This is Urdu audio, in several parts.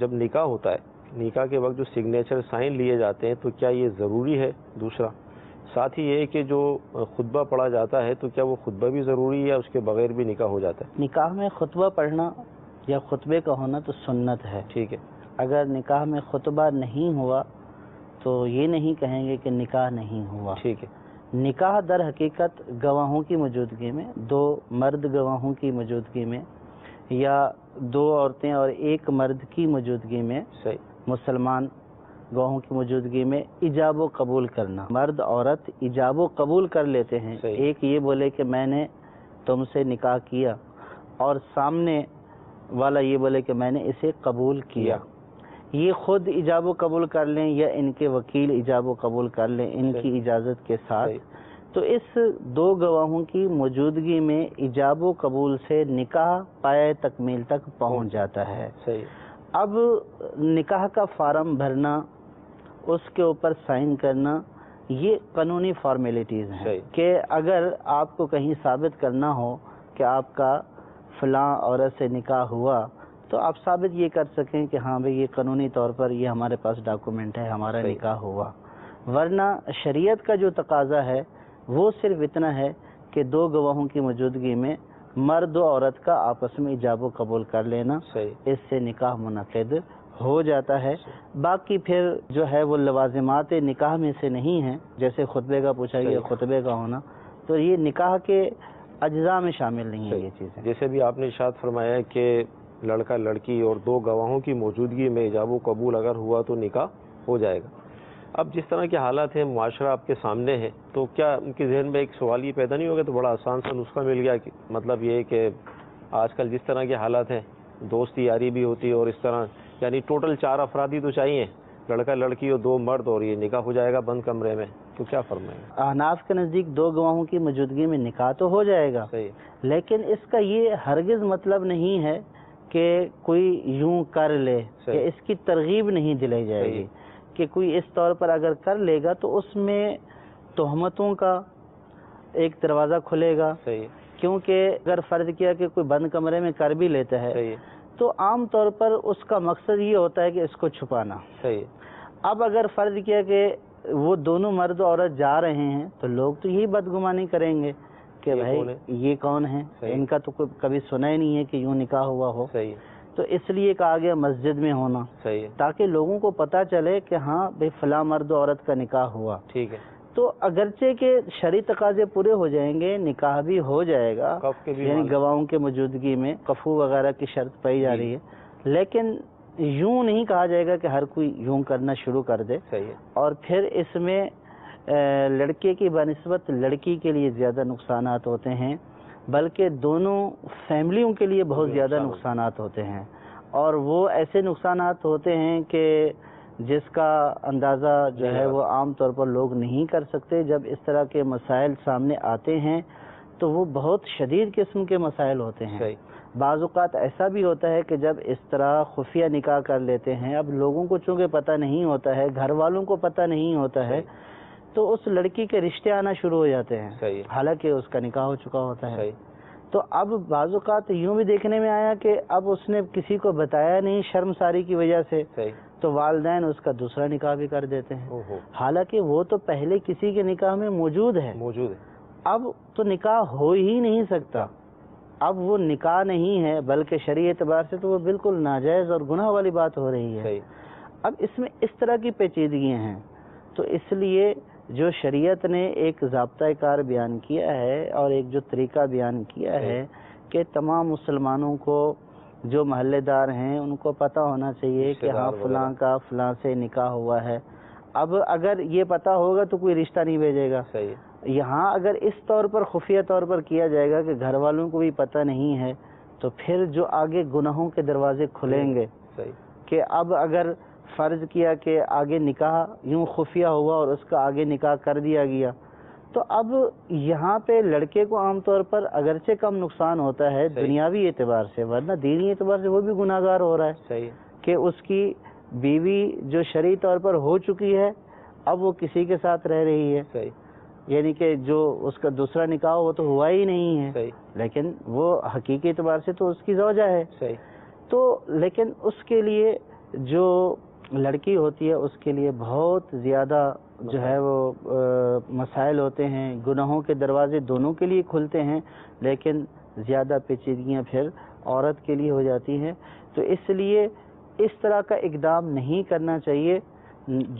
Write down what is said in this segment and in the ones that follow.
جب نکاح ہوتا ہے، نکاح کے وقت جو سگنیچر سائن لیے جاتے ہیں تو کیا یہ ضروری ہے؟ دوسرا ساتھ ہی یہ کہ جو خطبہ پڑھا جاتا ہے تو کیا وہ خطبہ بھی ضروری ہے یا اس کے بغیر بھی نکاح ہو جاتا ہے؟ نکاح میں خطبہ پڑھنا یا خطبے کا ہونا تو سنت ہے. ٹھیک ہے. اگر نکاح میں خطبہ نہیں ہوا تو یہ نہیں کہیں گے کہ نکاح نہیں ہوا. ٹھیک ہے. نکاح در حقیقت گواہوں کی موجودگی میں، 2 مرد گواہوں کی موجودگی میں یا 2 عورتیں اور 1 مرد کی موجودگی میں، مسلمان گواہوں کی موجودگی میں ایجاب و قبول کرنا. مرد عورت ایجاب و قبول کر لیتے ہیں. ایک یہ بولے کہ میں نے تم سے نکاح کیا اور سامنے والا یہ بولے کہ میں نے اسے قبول کیا. یہ خود ایجاب و قبول کر لیں یا ان کے وکیل ایجاب و قبول کر لیں ان کی اجازت کے ساتھ، تو اس 2 گواہوں کی موجودگی میں ایجاب و قبول سے نکاح پائے تکمیل تک پہنچ جاتا ہے. اب نکاح کا فارم بھرنا، اس کے اوپر سائن کرنا، یہ قانونی فارمیلٹیز ہیں کہ اگر آپ کو کہیں ثابت کرنا ہو کہ آپ کا فلاں عورت سے نکاح ہوا تو آپ ثابت یہ کر سکیں کہ ہاں بھئی یہ قانونی طور پر یہ ہمارے پاس ڈاکومنٹ ہے، ہمارا نکاح ہوا. ورنہ شریعت کا جو تقاضا ہے وہ صرف اتنا ہے کہ 2 گواہوں کی موجودگی میں مرد و عورت کا آپس میں ایجاب و قبول کر لینا، اس سے نکاح منعقد ہو جاتا ہے. باقی پھر جو ہے وہ لوازمات نکاح میں سے نہیں ہیں، جیسے خطبے کا پوچھا گیا، خطبے کا ہونا، تو یہ نکاح کے اجزاء میں شامل نہیں ہے یہ چیزیں. جیسے بھی آپ نے ارشاد فرمایا کہ لڑکا لڑکی اور 2 گواہوں کی موجودگی میں ایجاب و قبول اگر ہوا تو نکاح ہو جائے گا. اب جس طرح کے حالات ہیں، معاشرہ آپ کے سامنے ہے، تو کیا ان کے ذہن میں ایک سوال یہ پیدا نہیں ہوگا تو بڑا آسان سا نسخہ مل گیا کہ مطلب یہ کہ آج کل جس طرح کے حالات ہیں، دوست یاری بھی ہوتی ہے اور اس طرح یعنی ٹوٹل 4 افراد ہی تو چاہیے، لڑکا لڑکی اور 2 مرد، اور یہ نکاح ہو جائے گا بند کمرے میں، تو کیا فرمائیں گے؟ احناف کے نزدیک 2 گواہوں کی موجودگی میں نکاح تو ہو جائے گا، لیکن اس کا یہ ہرگز مطلب نہیں ہے کہ کوئی یوں کر لے، کہ اس کی ترغیب نہیں دلائی جائے گی کہ کوئی اس طور پر اگر کر لے گا تو اس میں تہمتوں کا ایک دروازہ کھلے گا. کیونکہ اگر فرض کیا کہ کوئی بند کمرے میں کر بھی لیتا ہے تو عام طور پر اس کا مقصد یہ ہوتا ہے کہ اس کو چھپانا. اب اگر فرض کیا کہ وہ دونوں مرد و عورت جا رہے ہیں تو لوگ تو یہی بدگمانی کریں گے کہ بھائی یہ کون ہے، ان کا تو کبھی سنا ہی نہیں ہے کہ یوں نکاح ہوا ہو. تو اس لیے کہا گیا مسجد میں ہونا، تاکہ لوگوں کو پتہ چلے کہ ہاں بھائی فلاں مرد و عورت کا نکاح ہوا. ٹھیک ہے. تو اگرچہ کہ شرعی تقاضے پورے ہو جائیں گے، نکاح بھی ہو جائے گا، یعنی گواہوں کے موجودگی میں کفو وغیرہ کی شرط پائی جا رہی ہے، لیکن یوں نہیں کہا جائے گا کہ ہر کوئی یوں کرنا شروع کر دے. اور پھر اس میں لڑکے کی بنسبت لڑکی کے لیے زیادہ نقصانات ہوتے ہیں، بلکہ دونوں فیملیوں کے لیے بہت زیادہ نقصانات ہوتے ہیں. اور وہ ایسے نقصانات ہوتے ہیں کہ جس کا اندازہ جو ہے وہ عام طور پر لوگ نہیں کر سکتے. جب اس طرح کے مسائل سامنے آتے ہیں تو وہ بہت شدید قسم کے مسائل ہوتے ہیں. بعض اوقات ایسا بھی ہوتا ہے کہ جب اس طرح خفیہ نکاح کر لیتے ہیں، اب لوگوں کو چونکہ پتہ نہیں ہوتا ہے، گھر والوں کو پتہ نہیں ہوتا ہے، تو اس لڑکی کے رشتے آنا شروع ہو جاتے ہیں، حالانکہ اس کا نکاح ہو چکا ہوتا ہے. تو اب بعض اوقات یوں بھی دیکھنے میں آیا کہ اب اس نے کسی کو بتایا نہیں شرمساری کی وجہ سے، تو والدین اس کا دوسرا نکاح بھی کر دیتے ہیں، حالانکہ وہ تو پہلے کسی کے نکاح میں موجود ہے. اب تو نکاح ہو ہی نہیں سکتا. اب وہ نکاح نہیں ہے، بلکہ شرعی اعتبار سے تو وہ بالکل ناجائز اور گناہ والی بات ہو رہی ہے. اب اس میں اس طرح کی پیچیدگیاں ہیں، تو اس لیے جو شریعت نے ایک ضابطہ کار بیان کیا ہے اور ایک جو طریقہ بیان کیا ہے کہ تمام مسلمانوں کو جو محلے دار ہیں ان کو پتہ ہونا چاہیے کہ ہاں فلاں کا فلاں سے نکاح ہوا ہے. اب اگر یہ پتہ ہوگا تو کوئی رشتہ نہیں بھیجے گا. یہاں اگر اس طور پر خفیہ طور پر کیا جائے گا کہ گھر والوں کو بھی پتہ نہیں ہے، تو پھر جو آگے گناہوں کے دروازے کھلیں گے کہ اب اگر فرض کیا کہ آگے نکاح یوں خفیہ ہوا اور اس کا آگے نکاح کر دیا گیا، تو اب یہاں پہ لڑکے کو عام طور پر اگرچہ کم نقصان ہوتا ہے دنیاوی اعتبار سے، ورنہ دینی اعتبار سے وہ بھی گناہ گار ہو رہا ہے کہ اس کی بیوی جو شرعی طور پر ہو چکی ہے اب وہ کسی کے ساتھ رہ رہی ہے، یعنی کہ جو اس کا دوسرا نکاح وہ تو ہوا ہی نہیں ہے، لیکن وہ حقیقی اعتبار سے تو اس کی زوجہ ہے. تو لیکن اس کے لیے جو لڑکی ہوتی ہے اس کے لیے بہت زیادہ جو ہے وہ مسائل ہوتے ہیں، گناہوں کے دروازے دونوں کے لیے کھلتے ہیں، لیکن زیادہ پیچیدگیاں پھر عورت کے لیے ہو جاتی ہیں۔ تو اس لیے اس طرح کا اقدام نہیں کرنا چاہیے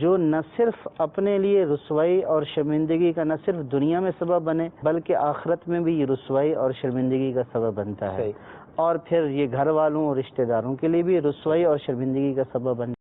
جو نہ صرف اپنے لیے رسوائی اور شرمندگی کا نہ صرف دنیا میں سبب بنے بلکہ آخرت میں بھی یہ رسوائی اور شرمندگی کا سبب بنتا ہے، اور پھر یہ گھر والوں اور رشتہ داروں کے لیے بھی رسوائی اور شرمندگی کا سبب بنتا ہے۔